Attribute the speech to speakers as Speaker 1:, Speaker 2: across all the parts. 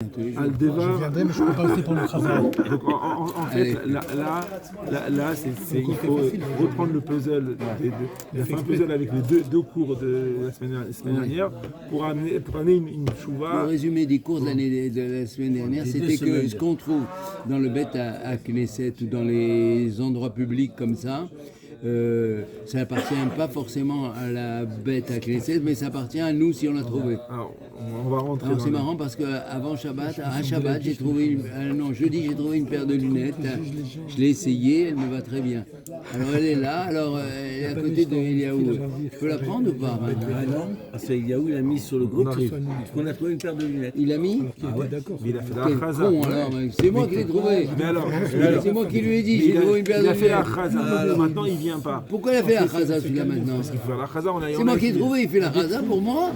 Speaker 1: Al-Deva.
Speaker 2: Je viendrai, mais je ne peux pas rester pour le travail.
Speaker 1: Donc en fait, là il faut reprendre le puzzle. Il a fait un puzzle avec les deux cours de la semaine dernière pour amener une chouva.
Speaker 3: Le résumé des cours de la semaine dernière, c'était que ce qu'on trouve dans le bête à Knesset ou dans les endroits publics comme ça, ça appartient pas forcément à la bête à Knesset, mais ça appartient à nous si on l'a trouvé.
Speaker 1: Alors, on va rentrer.
Speaker 3: Alors c'est marrant parce qu'avant Shabbat, à Shabbat, jeudi, j'ai trouvé une paire de lunettes. Je l'ai essayée, elle me va très bien. Alors elle est là, alors elle est à côté de Eliaou. Je peux la prendre ou pas maintenant?
Speaker 4: Ah non, parce qu'Eliaou il a mis sur le groupe qu'on a trouvé une paire de lunettes.
Speaker 3: Il a mis?
Speaker 2: Ah ouais, d'accord.
Speaker 1: Mais il a fait la
Speaker 3: Quel
Speaker 1: chaza.
Speaker 3: con alors, mec. C'est moi qui l'ai trouvé.
Speaker 1: Mais alors,
Speaker 3: C'est moi qui lui ai dit, j'ai trouvé une paire de
Speaker 1: il a fait la
Speaker 3: lunettes.
Speaker 1: chaza. Maintenant, il vient pas.
Speaker 3: Pourquoi il a fait la chaza celui-là maintenant?
Speaker 1: Parce qu'il faut faire la chaza.
Speaker 3: C'est moi qui l'ai trouvé, il fait la chaza pour moi.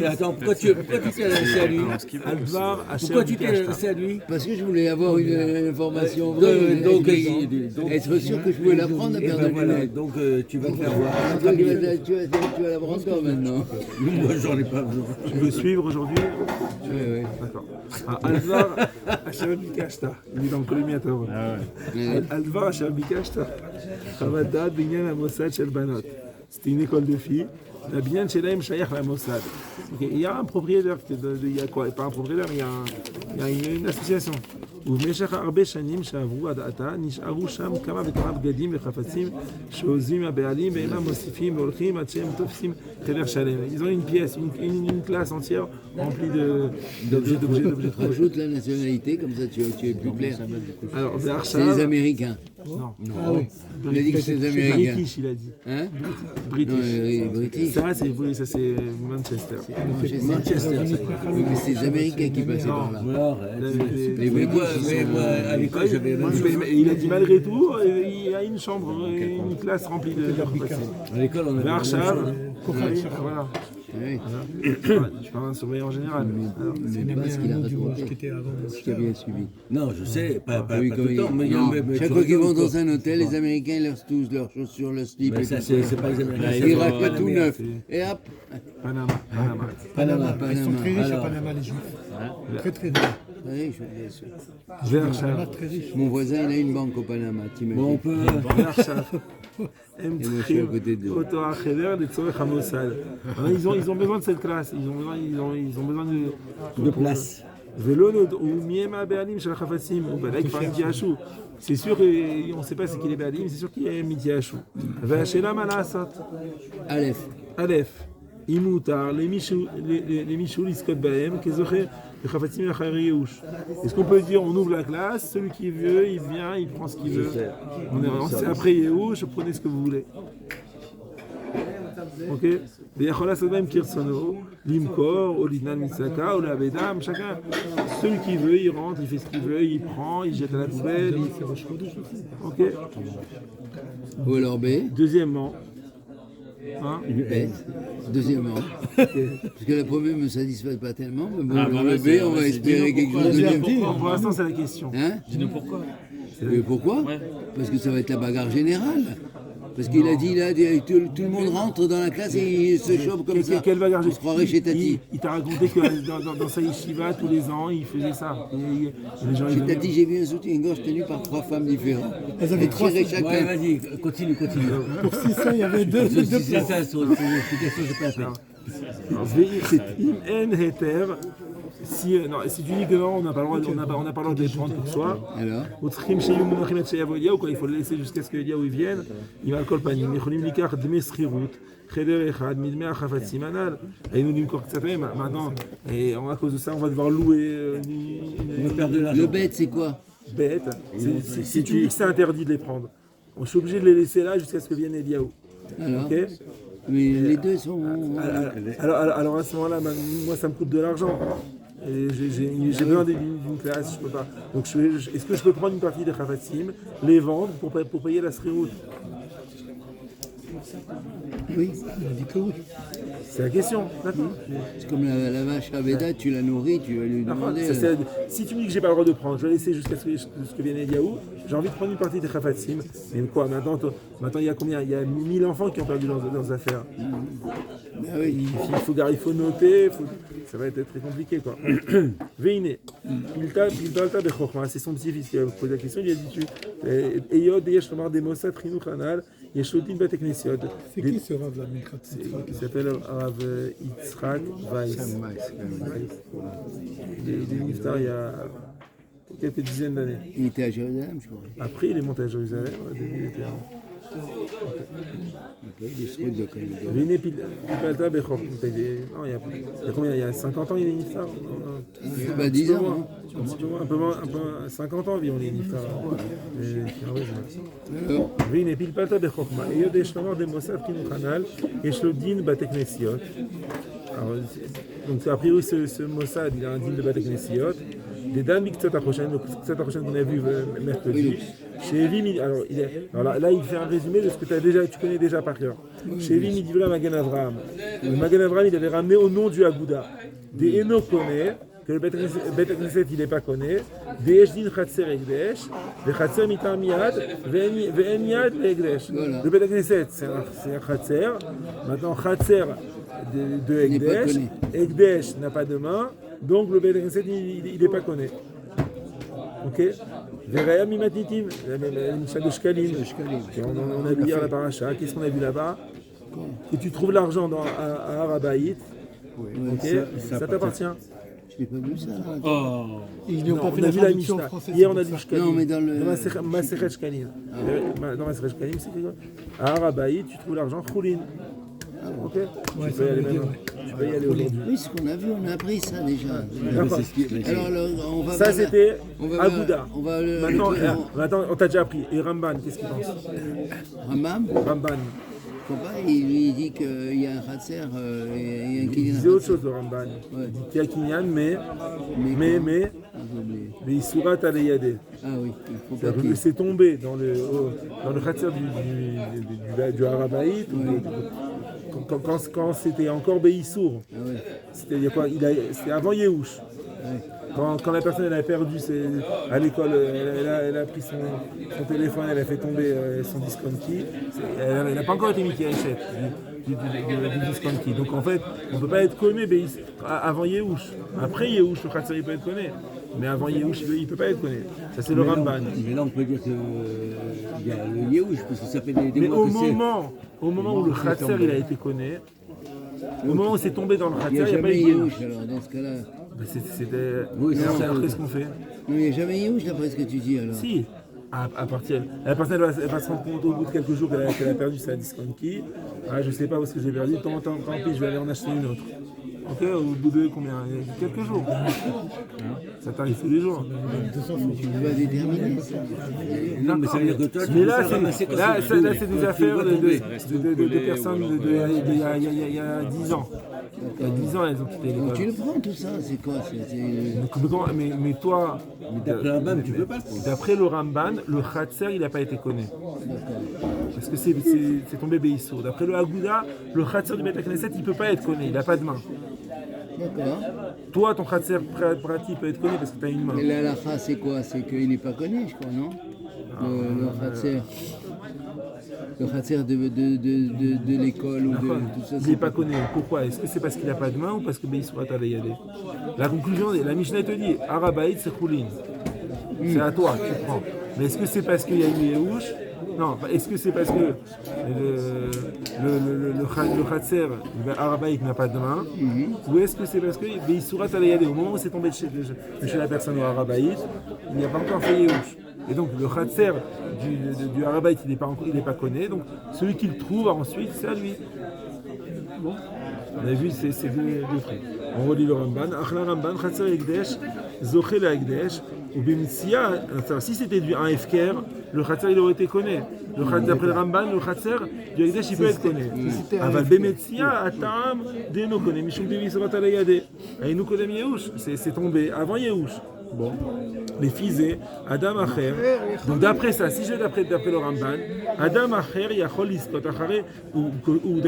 Speaker 4: Attends, pourquoi tu t'es laissé à lui?
Speaker 1: Alvar,
Speaker 4: Pourquoi tu t'es laissé à lui?
Speaker 3: Parce que je voulais avoir une information vraie.
Speaker 4: Donc,
Speaker 3: Être sûr que je pouvais la prendre, la
Speaker 4: et
Speaker 3: paire
Speaker 4: ben
Speaker 3: de
Speaker 4: voilà,
Speaker 3: lunettes.
Speaker 4: donc tu vas te faire voir.
Speaker 3: Toi, tu vas la prendre toi maintenant.
Speaker 4: Moi j'en ai pas besoin.
Speaker 1: Tu veux suivre aujourd'hui?
Speaker 3: Ouais.
Speaker 1: D'accord. Alvar, Asher Bikashta. Il est dans le collimateur. Alvar, Asher Bikashta. Chavada, Binyan, Amosad, Shel Banot. C'était une école de filles. La Binyan Shelaim Shayach la Mossad. Il y a un propriétaire, il y a quoi? Pas un propriétaire, mais il y a une association. ובמשך הרבה שנים שעברו עד עתה נשארו שם כמה וכמה בגדים וחפצים שעוזבים הבעלים ואינם מוסיפים והולכים עד שהם תופסים חדר שלם. Ils ont une pièce, une classe entière remplie d'objets trouvés.
Speaker 3: Rajoute la nationalité, comme ça tu es plus clair.
Speaker 1: Alors,
Speaker 3: C'est les Américains.
Speaker 1: Non.
Speaker 2: Ah oui.
Speaker 3: Il a dit que c'est les Américains.
Speaker 1: British, il a dit.
Speaker 3: Hein?
Speaker 1: British.
Speaker 3: British.
Speaker 1: Ça, c'est Manchester.
Speaker 3: Manchester. Oui, mais c'est les Américains qui passaient par là. Les
Speaker 4: Mais
Speaker 3: British.
Speaker 4: moi, à l'école, j'avais
Speaker 1: Il a dit malgré tout, il y a une chambre, une classe remplie de
Speaker 4: à l'école, on avait
Speaker 1: Varchave, voilà.
Speaker 3: Oui.
Speaker 1: Je parle d'un surveillant en général. Alors,
Speaker 3: C'est
Speaker 2: Il a
Speaker 3: pas
Speaker 2: mis
Speaker 3: ce
Speaker 2: un
Speaker 3: qu'il a
Speaker 2: nom du
Speaker 3: raconté.
Speaker 2: Welsh qui était avant
Speaker 3: Ce qui a bien suivi.
Speaker 4: Non, je sais, pas
Speaker 3: Oui,
Speaker 4: tout
Speaker 3: comme
Speaker 4: le temps, mais il y a
Speaker 3: non.
Speaker 4: mais
Speaker 3: Chaque
Speaker 4: tu
Speaker 3: fois qu'ils vont
Speaker 4: rigoles,
Speaker 3: dans un hôtel, les Américains ils leur touchent leurs chaussures, le slip
Speaker 4: Mais
Speaker 3: et
Speaker 4: ça,
Speaker 3: tout
Speaker 4: c'est
Speaker 3: ça.
Speaker 4: pas les Américains.
Speaker 3: Ils
Speaker 4: c'est
Speaker 3: rappellent tout
Speaker 4: Panama.
Speaker 3: neuf. Et hop.
Speaker 1: Panama.
Speaker 2: Panama. Ils sont très riches à
Speaker 4: Alors.
Speaker 2: Panama, les Juifs. Très très riches.
Speaker 3: Oui, je suis
Speaker 1: Varchave.
Speaker 2: Très riches.
Speaker 3: Mon voisin, il a une banque au Panama, t'imagines.
Speaker 4: Bon, on peut.
Speaker 1: Varchave. הם
Speaker 3: moi, je suis à
Speaker 1: צריכים
Speaker 3: côté d'eux.
Speaker 1: אותו החדר לצורך המוסד. Ils ont besoin de cette classe, ils ont besoin
Speaker 4: De place.
Speaker 1: ולא נודעו מי הם הבעלים של החפצים, ובוודאי כבר התייאשו. C'est sûr qu'on ne sait pas c'est qui les בעלים, c'est sûr qu'ils התייאשו. והשאלה מה לעשות?
Speaker 3: Aleph.
Speaker 1: א', אם מותר למישהו לזכות בהם כזוכה בחפצים לאחר ייאוש. Est-ce qu'on peut dire on ouvre la classe, celui qui veut, il vient, il prend ce qu'il veut. C'est après ייאוש, prenez ce que vous voulez. Ok? ויכול לעשות בהם כרצונו, למכור או להתנהל מצדקה או לאבדם, chacun. Celui qui veut, il rentre, il fait ce qu'il veut, il prend, il jette à la poubelle. Ok?
Speaker 3: Ou alors B.
Speaker 1: Deuxièmement, hein?
Speaker 3: B. Deuxièmement. Parce que la première ne me satisfait pas tellement, mais bon, le B, on va espérer quelque chose de bien.
Speaker 1: Pour l'instant, c'est la question.
Speaker 3: Hein?
Speaker 5: Dis-nous pourquoi.
Speaker 3: Mais pourquoi? Parce que ça va être la bagarre générale. Parce qu'il a dit là, tout le monde rentre dans la classe et il se chope comme ça.
Speaker 1: Quelle bagarre
Speaker 3: On se croirait chez Tati.
Speaker 1: Il t'a raconté que dans sa yeshiva, tous les ans, il faisait ça. Et les gens,
Speaker 3: Chez Tati, j'ai vu un soutien-gorge tenu par 3 femmes différentes.
Speaker 2: Elles avaient
Speaker 3: Elles
Speaker 2: trois.
Speaker 3: tiraient
Speaker 4: Ouais,
Speaker 3: chacun.
Speaker 4: vas-y, continue.
Speaker 2: Pour 600, il y avait deux
Speaker 4: C'est
Speaker 2: places.
Speaker 4: ça, c'est l'explication, je peux la faire.
Speaker 1: c'est im en heter. Si tu dis que non, on n'a pas le droit de les prendre pour soi.
Speaker 3: Alors?
Speaker 1: Ou צריכים שיהיו מונחים עד שיבוא אליהו, quoi, il faut le laisser jusqu'à ce que אליהו vienne. עם על כל פנים, יכולים לקח דמי שכירות, חדר אחד מדמי החפצים הנ"ל. היינו למכור קצת מהם, maintenant, et à cause de ça, on va devoir louer
Speaker 4: On va perdre de l'argent.
Speaker 3: Le bête, c'est quoi?
Speaker 1: bête. Si tu dis que c'est interdit de les prendre, on est obligé de les laisser là jusqu'à ce que vienne Eliaou.
Speaker 3: Alors?
Speaker 1: Ok?
Speaker 3: Mais les deux sont.
Speaker 1: Alors à ce moment-là, moi ça me coûte de l'argent. Et j'ai besoin d'une classe, je peux pas. Donc est-ce que je peux prendre une partie des Chafatzim, les vendre pour payer la srirout?
Speaker 3: Oui.
Speaker 2: Il a dit que oui.
Speaker 1: C'est la question. D'accord.
Speaker 3: C'est comme la vache à Veda, tu la nourris, tu vas lui demander.
Speaker 1: Si tu me dis que j'ai pas le droit de prendre, je vais laisser jusqu'à ce que vienne Eliaou. J'ai envie de prendre une partie des Chafatzim. Mais quoi, maintenant il y a combien? Il y a 1000 enfants qui ont perdu leurs affaires.
Speaker 3: oui.
Speaker 1: Il faut noter, ça va être très compliqué quoi. Veine, Piltalta Bechokma, c'est son petit-fils qui a posé la question, il a dit Eyod Yesh Lomar des Mossad Chinuch Hanal, Yeshodin Bet Eknesiot.
Speaker 2: C'est qui ce Rav, la Mikrat?
Speaker 1: Qui s'appelle Rav Yitzhak Weiss. Il est niftar il y a quelques dizaines d'années.
Speaker 3: Il était à Jérusalem, je crois.
Speaker 1: Après, il est monté à Jérusalem. Au début, il était
Speaker 3: Après, il est sur de quand même.
Speaker 1: Vine Piltalta Bechokma. Non, il y a combien? Il y a 50 ans, il est niftar.
Speaker 3: Bah, 10 ans. Hein.
Speaker 1: Un peu 50 ans environ, il est niftar.
Speaker 3: Alors,
Speaker 1: והנה פלפלת בחוכמה, היות יש לומר דמוסף חינוך הנ"ל, יש לו דין בתי כנסיות. Donc a priori ce Mossad il a un din de bate knesiot. Des dames Miktsat HaChoshen, le Miktsat HaChoshen qu'on a vu mercredi. Chez Evim, alors là il fait un résumé de ce que tu connais déjà par cœur. Chez Evim il dit voilà Magen Avraham. Le Magen Avraham il avait ramené au nom du Aguda. Des Eno connaît, que le Bet Knesset il n'est pas connu. Des Eshdin Khatser Ekdesh, des Khatser Mitar Miad, Ve'en Miad Ekdesh. Le Bet Knesset c'est un Khatser. Maintenant Khatser de Ekdesh. Ekdesh n'a pas de main, donc le Bet Knesset il n'est pas connu. Ok. Veraya Mimatitim, la Mishnah de Shkalim. On a vu hier la paracha. Qu'est-ce qu'on a vu là-bas? Que tu trouves l'argent à Arabaït. Ok. Ça t'appartient.
Speaker 3: je n'ai pas vu ça.
Speaker 2: Ils n'ont pas
Speaker 1: On
Speaker 2: fait
Speaker 1: a
Speaker 2: la
Speaker 1: vu la
Speaker 2: traduction
Speaker 1: Mishnah.
Speaker 2: française.
Speaker 1: Hier on a vu Shkalim.
Speaker 3: Non, mais dans le.
Speaker 1: Maseret Shkalim. Dans Maseret Shkalim, c'est quoi? À Arabaït, tu trouves l'argent Choulin. Ok. Tu peux y aller maintenant. Tu peux y aller aujourd'hui.
Speaker 3: Oui, ce qu'on a vu, on a appris ça déjà.
Speaker 1: D'accord.
Speaker 3: Alors, on va.
Speaker 1: Ça c'était
Speaker 3: on va-
Speaker 1: Aguda.
Speaker 3: on va le-
Speaker 1: Maintenant, on t'a déjà appris. Et Ramban, qu'est-ce qu'il pense?
Speaker 3: Ramam,
Speaker 1: Ramban.
Speaker 3: il dit qu'il y a un Khatser et un
Speaker 1: Il
Speaker 3: Kinyan.
Speaker 1: disait autre chose de Ramban. Il dit qu'il y a Kinyan, mais il surat aleyade.
Speaker 3: Ah oui, il faut pas
Speaker 1: C'est-à-dire que c'est tombé dans le khatser du Arabaït, quand c'était encore Béissour. C'est-à-dire quoi? C'était avant Yehush. Quand la personne elle a perdu à l'école, elle a pris son téléphone, elle a fait tomber son disc on key. Elle n'a pas encore été mis qui achète du disc on key. Donc en fait, on ne peut pas être connu avant Yehush. Après Yehush, le khatser il peut être connu. Mais avant Yehush, il ne peut pas être connu. Ça c'est le Ramban.
Speaker 4: Mais là, on peut dire qu'il y a le Yehush, parce que ça fait des
Speaker 1: Mais
Speaker 4: mois
Speaker 1: au
Speaker 4: que c'est.
Speaker 1: moment où le khatser il a été connu, au moment où c'est tombé dans le
Speaker 3: Il n'y
Speaker 1: khatser,
Speaker 3: a
Speaker 1: il n'y a pas
Speaker 3: jamais
Speaker 1: eu Yehush.
Speaker 3: Yehush, alors dans ce cas-là.
Speaker 1: C'était.
Speaker 4: Oui, c'est ça.
Speaker 1: Après, qu'est-ce qu'on fait?
Speaker 3: Non, il n'y a jamais Yehush d'après ce que tu dis alors.
Speaker 1: Si, à partir. La personne elle va se rendre compte au bout de quelques jours qu'elle a perdu sa discount key. Ah, je ne sais pas où est-ce que j'ai perdu, tant pis, je vais aller en acheter une autre. Ok, au bout de combien? Quelques jours. Ça t'arrive tous les jours.
Speaker 3: Tu vas déterminer ça.
Speaker 4: Non, mais ça veut dire que toi, tu
Speaker 1: Mais
Speaker 4: peux
Speaker 1: là,
Speaker 4: pas ramasser quand
Speaker 1: c'est des affaires
Speaker 4: tu
Speaker 1: de
Speaker 4: vas tomber.
Speaker 1: personnes il y a 10 ans. Il y a 10 ans, elles ont quitté
Speaker 3: Donc tu
Speaker 1: l'école.
Speaker 3: le prends tout ça, c'est quoi
Speaker 1: Mais toi,
Speaker 4: Mais d'après la BAM, tu peux pas le prendre.
Speaker 1: d'après le Ramban, le Khatser, il n'a pas été connu. Parce que c'est tombé Béissour. D'après le Aguda, le Khatser du Bet Knesset, il ne peut pas être connu, il n'a pas de main.
Speaker 3: D'accord.
Speaker 1: Toi, ton Khatser pratique peut être connu parce que tu as une main.
Speaker 3: Et la halakha, c'est quoi? C'est qu'il n'est pas connu, je crois, non? Le Khatser. Le Khatser de l'école ou de tout ça.
Speaker 1: Il n'est pas connu. Pourquoi? Est-ce que c'est parce qu'il n'a pas de main ou parce que Béissour a yadé? La conclusion, la Mishnah te dit Arabaït, c'est Choulin. C'est à toi, tu prends. Mais est-ce que c'est parce qu'il y a eu Yehush? Non, est-ce que c'est parce que le Khatser, le Arabaït n'a pas de main? Ou est-ce que c'est parce que Béissour a yadé? Au moment où c'est tombé de chez la personne au Arabaït, il n'y a pas encore fait Yehush. Et donc le Khatser du Arabaït, il n'est pas connu. Donc celui qui le trouve ensuite, c'est à lui. Bon. On a vu ces deux trucs. On relit le Ramban. Achla Ramban, Khatser Ekdesh, Zoché la Ekdesh, ou Bimtsia. Si c'était un Efker, le Khatser il aurait été connu. D'après le Ramban, le Khatser du Ekdesh il peut être connu. Aval Bemetsia, Atam, Deno Kone, Mishum Devi Sorat Alayade. Et nous Kodem Yehush, c'est tombé avant Yehush. Bon. Les fisés, Adam Acher. Donc d'après ça, si je vais d'après le Ramban, Adam Acher, Yachol Iskot Achare, ou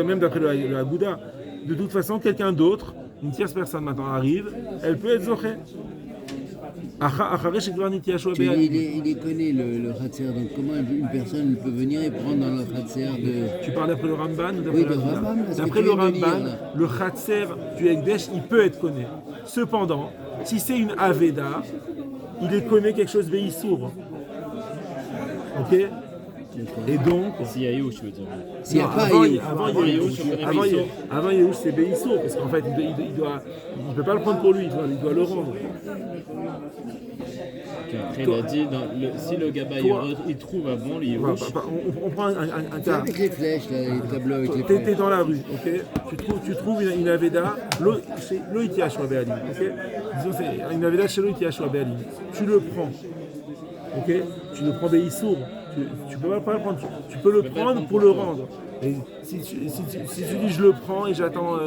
Speaker 1: même d'après le Aguda, de toute façon, quelqu'un d'autre, une tierce personne maintenant arrive, elle peut être Zoché. Achare shekvar nitiyashua
Speaker 3: Tu dis,
Speaker 1: be'alim.
Speaker 3: il est connu le Khatser, donc comment une personne peut venir et prendre dans le Khatser de...
Speaker 1: Tu parles d'après le Ramban ou d'après
Speaker 3: Oui,
Speaker 1: le
Speaker 3: le
Speaker 1: Ramban?
Speaker 3: Rambam, parce que
Speaker 1: D'après
Speaker 3: tu
Speaker 1: le
Speaker 3: viens de lire,
Speaker 1: Ramban,
Speaker 3: là.
Speaker 1: le Khatser du Ekdesh, il peut être connu. Cependant, si c'est une Aveda, il est connu quelque chose Beissour. Ok? Et donc,
Speaker 4: S'il y a Youch, je veux dire.
Speaker 3: S'il n'y a
Speaker 1: non,
Speaker 3: pas
Speaker 1: avant,
Speaker 3: Ayoub,
Speaker 1: avant
Speaker 4: Yehush, on connaît Beissour.
Speaker 1: avant Yehush, c'est Beissour, parce qu'en fait, il peut pas le prendre pour lui, il doit le rendre.
Speaker 4: Après, il a dit, si le Gabay il trouve avant le Youch,
Speaker 1: On prend un
Speaker 3: c'est
Speaker 1: cas.
Speaker 3: avec les flèches, là, les tableaux avec les
Speaker 1: T'es
Speaker 3: flèches.
Speaker 1: dans la rue, ok? Tu trouves une Aveda, chez Loïtia Be'alim, ok? Disons, c'est une Aveda chez Loïtia Be'alim. Tu le prends, ok? Tu le prends Beissour. Tu peux pas le prendre, tu peux le prendre pour le rendre. Et si tu dis je le prends et j'attends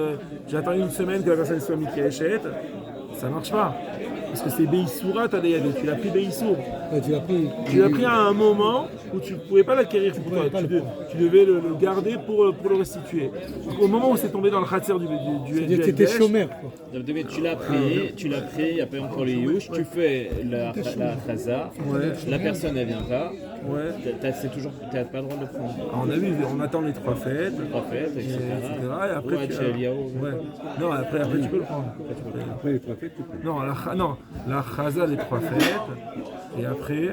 Speaker 1: une semaine que la personne soit mis qui achète, ça marche pas. Parce que c'est Beissoura, tu l'as pris Beissour.
Speaker 2: Ouais, tu l'as pris.
Speaker 1: Tu l'as pris à un moment où tu ne pouvais pas l'acquérir pour toi. Tu devais le garder pour le restituer. Donc, au moment où c'est tombé dans le khatser du
Speaker 2: C'est-à-dire que tu étais
Speaker 1: Ekdesh,
Speaker 2: chômeur. Quoi.
Speaker 4: tu l'as pris, il n'y a pas encore le Youch, tu fais la Chaza, la personne elle vient pas,
Speaker 1: ouais.
Speaker 4: t'as pas le droit de le prendre.
Speaker 1: Alors, on attend les 3 fêtes,
Speaker 4: Prophète, etc.
Speaker 1: et après,
Speaker 4: Ouais, chez Eliyahu.
Speaker 1: ouais. Non, après tu peux le prendre.
Speaker 5: Après les 3 fêtes, tu peux.
Speaker 1: Non, la chaza les 3 fêtes, et après,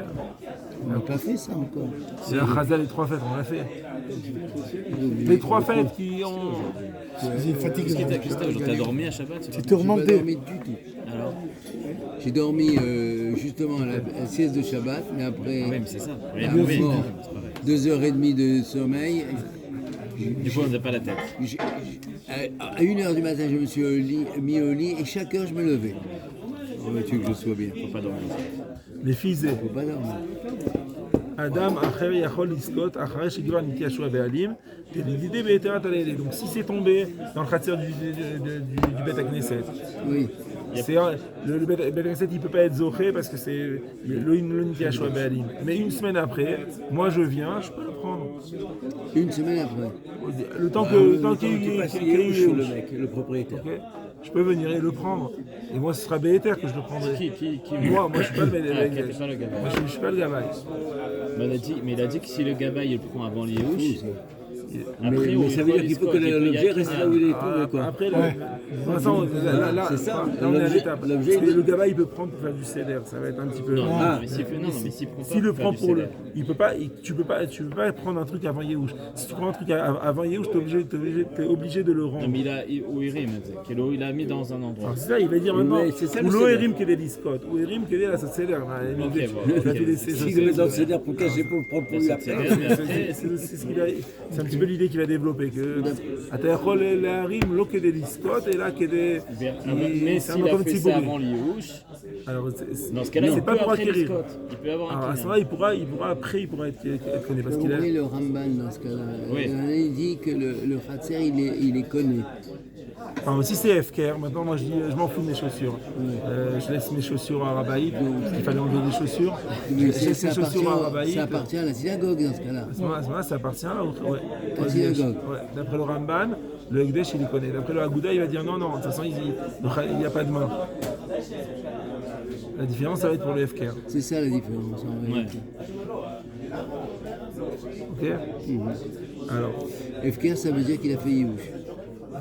Speaker 3: On n'a pas fait ça encore.
Speaker 1: c'est la chaza les 3 fêtes, on l'a fait. Les 3 fêtes qui ont...
Speaker 2: J'ai fatigué.
Speaker 4: Qu'est-ce que t'as dormi à Shabbat?
Speaker 2: Tu te
Speaker 3: J'ai pas
Speaker 2: remontais.
Speaker 3: dormi du tout.
Speaker 4: Alors?
Speaker 3: J'ai dormi justement à la sieste de Shabbat, mais après,
Speaker 4: Oui, mais c'est ça.
Speaker 3: à
Speaker 4: Oui, oui,
Speaker 3: mort,
Speaker 4: c'est pareil.
Speaker 3: 2h30 de sommeil.
Speaker 4: Du coup, on n'a pas la tête.
Speaker 3: À 1h du matin, je me suis mis au lit et chaque heure, je me levais. Oh, veux-tu que je sois bien?
Speaker 4: Faut pas dormir.
Speaker 1: Les fils
Speaker 3: Faut pas dormir.
Speaker 1: Adam Acher Yachol Liskot Achare Shekvar Nitiyashua Be'alim L'idée Be'eterat Alele. Donc si c'est tombé dans le khatser du Bet Knesset,
Speaker 3: Oui.
Speaker 1: c'est le Bet Knesset il peut pas être zoché parce que c'est le Nitiyashua Be'alim. Mais une semaine après, moi je viens, je peux le prendre.
Speaker 3: Une semaine après.
Speaker 1: Le temps qu'il y ait
Speaker 5: Passer
Speaker 1: qu'il y ait
Speaker 5: Yehush,
Speaker 1: Yehush.
Speaker 5: le mec, le propriétaire.
Speaker 1: Ok. Je peux venir et le prendre. Et moi, ce sera Béhéter que je le prendrai.
Speaker 4: Qui
Speaker 1: Moi, je suis pas le
Speaker 4: Ah, qui a fait ça, le Gabay.
Speaker 1: Moi, je suis pas le Gabay.
Speaker 4: Mais il a dit que si le Gabay il le prend avant le Yehush,
Speaker 5: Mais ça veut dire qu'il faut que l'objet reste là où il est tombé, quoi.
Speaker 1: Après, pour l'instant, là,
Speaker 5: C'est ça.
Speaker 1: on est à
Speaker 5: L'objet-
Speaker 1: l'étape.
Speaker 5: l'objet,
Speaker 1: Parce que le Gabay, il peut prendre pour faire du CDR. Ça va être un petit peu.
Speaker 4: non,
Speaker 5: Ah.
Speaker 4: mais s'il prend pas
Speaker 1: S'il le
Speaker 4: faire
Speaker 1: prend
Speaker 4: du
Speaker 1: pour le.
Speaker 4: CDR.
Speaker 1: Il peut pas, tu peux pas prendre un truc avant Yehush. Si tu prends un truc avant Yehush, t'es obligé de le
Speaker 4: Non,
Speaker 1: rendre.
Speaker 4: mais il a Ouirim, il l'a mis dans un endroit.
Speaker 1: Alors c'est ça, il va dire maintenant,
Speaker 5: Ouais, c'est ça,
Speaker 1: ou
Speaker 5: le
Speaker 1: l'Oerim qui est des discotes, ou Erim qui est la CDR.
Speaker 4: Ok, bon,
Speaker 5: S'il le met dans le CDR pour cacher, pour le prendre pour lui
Speaker 4: C'est
Speaker 5: après.
Speaker 4: CDR, mais après,
Speaker 1: C'est un petit peu l'idée qu'il va développer. Que la rime, l'eau qui est des discotes, et là qui est des.
Speaker 4: mais s'il a fait ça avant le Yehush,
Speaker 1: Alors,
Speaker 4: dans ce cas-là,
Speaker 1: c'est
Speaker 4: il
Speaker 1: pas
Speaker 4: peut
Speaker 1: pour
Speaker 4: après le
Speaker 1: acquérir.
Speaker 4: Scott. Il peut avoir
Speaker 1: Alors à
Speaker 4: un
Speaker 1: ce
Speaker 4: client.
Speaker 1: moment-là, il pourra après, il pourra être connu parce
Speaker 3: Vous
Speaker 1: qu'il a.
Speaker 3: voyez le Ramban dans ce cas-là.
Speaker 4: Oui.
Speaker 3: Il dit que le Khatser, il est connu.
Speaker 1: Enfin, si c'est FKR, maintenant moi je dis je m'en fous de mes chaussures. Je laisse mes chaussures à Rabaït, parce qu'il fallait enlever des chaussures. Je
Speaker 3: Mais
Speaker 1: laisse mes chaussures à Rabaït.
Speaker 3: ça appartient à la synagogue dans ce cas-là.
Speaker 1: À ce moment-là, ça appartient au
Speaker 3: synagogue.
Speaker 1: Ouais. D'après le Ramban, le Ekdesh il les connaît. D'après le Hagouda, il va dire non, de toute façon il n'y a pas de main. La différence, ça va être pour le FKR.
Speaker 3: C'est ça la différence en réalité.
Speaker 1: Ok. Alors,
Speaker 3: FKR, ça veut dire qu'il a fait Yehush.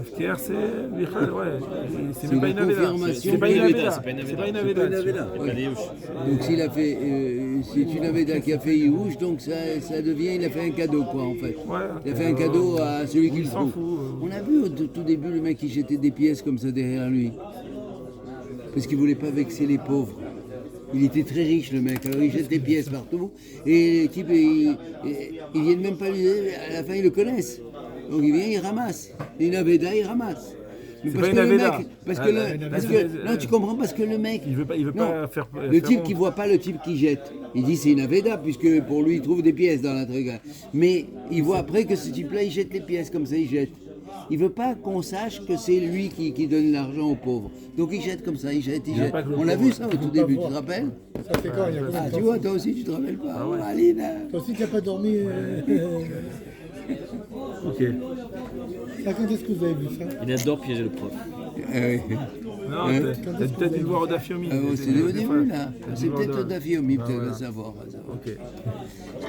Speaker 1: FKR, c'est. Ouais. C'est
Speaker 3: C'est
Speaker 1: même pas
Speaker 3: une
Speaker 1: une Aveda.
Speaker 3: confirmation
Speaker 1: C'est pas
Speaker 3: qu'il
Speaker 1: une
Speaker 3: y avait
Speaker 1: Aveda.
Speaker 4: c'est pas une
Speaker 1: C'est pas une
Speaker 4: Aveda.
Speaker 1: Aveda.
Speaker 5: C'est pas une Aveda.
Speaker 4: Il n'y a pas de Yehush.
Speaker 3: Donc s'il a fait, c'est une Aveda qui a fait Yehush, donc ça devient, il a fait un cadeau quoi en fait.
Speaker 1: Ouais.
Speaker 3: Il a fait un cadeau à celui qui
Speaker 1: Il
Speaker 3: le
Speaker 1: s'en
Speaker 3: trouve.
Speaker 1: fout.
Speaker 3: On a vu au tout début le mec qui jetait des pièces comme ça derrière lui. Parce qu'il voulait pas vexer les pauvres. Il était très riche le mec, alors il jette des pièces partout. Et les types, ils viennent même pas lui dire, à la fin ils le connaissent. Donc il vient, il ramasse. Et une Aveda, il ramasse. Mais
Speaker 1: C'est
Speaker 3: parce
Speaker 1: pas
Speaker 3: que
Speaker 1: une
Speaker 3: le
Speaker 1: Aveda.
Speaker 3: mec, parce
Speaker 1: Ah,
Speaker 3: que,
Speaker 1: la-
Speaker 3: parce que, non tu comprends, parce que le mec,
Speaker 1: Il veut pas
Speaker 3: non,
Speaker 1: faire.
Speaker 3: le type qui voit pas le type qui jette. Il dit c'est une Aveda, puisque pour lui il trouve des pièces dans la truc. Mais il voit après que ce type-là il jette les pièces, comme ça il jette. Il veut pas qu'on sache que c'est lui qui donne l'argent aux pauvres. Donc il jette comme ça, il jette.
Speaker 1: veut pas que le
Speaker 3: On l'a
Speaker 1: pauvre-
Speaker 3: vu ça au tout début, tu te rappelles?
Speaker 2: Ça fait quand il y a combien
Speaker 3: Ah
Speaker 2: de
Speaker 3: tu
Speaker 2: temps?
Speaker 3: vois, toi aussi tu te rappelles pas. Oh, Aline,
Speaker 2: Toi aussi, tu n'as pas dormi.
Speaker 1: Ok.
Speaker 2: Quand est-ce que vous avez vu ça?
Speaker 4: Il adore piéger le prof.
Speaker 3: oui.
Speaker 1: Non, t'as peut-être dû le voir au Dafyomi.
Speaker 3: C'est au début là. C'est peut-être au Dafyomi, peut-être à savoir.
Speaker 1: Ok.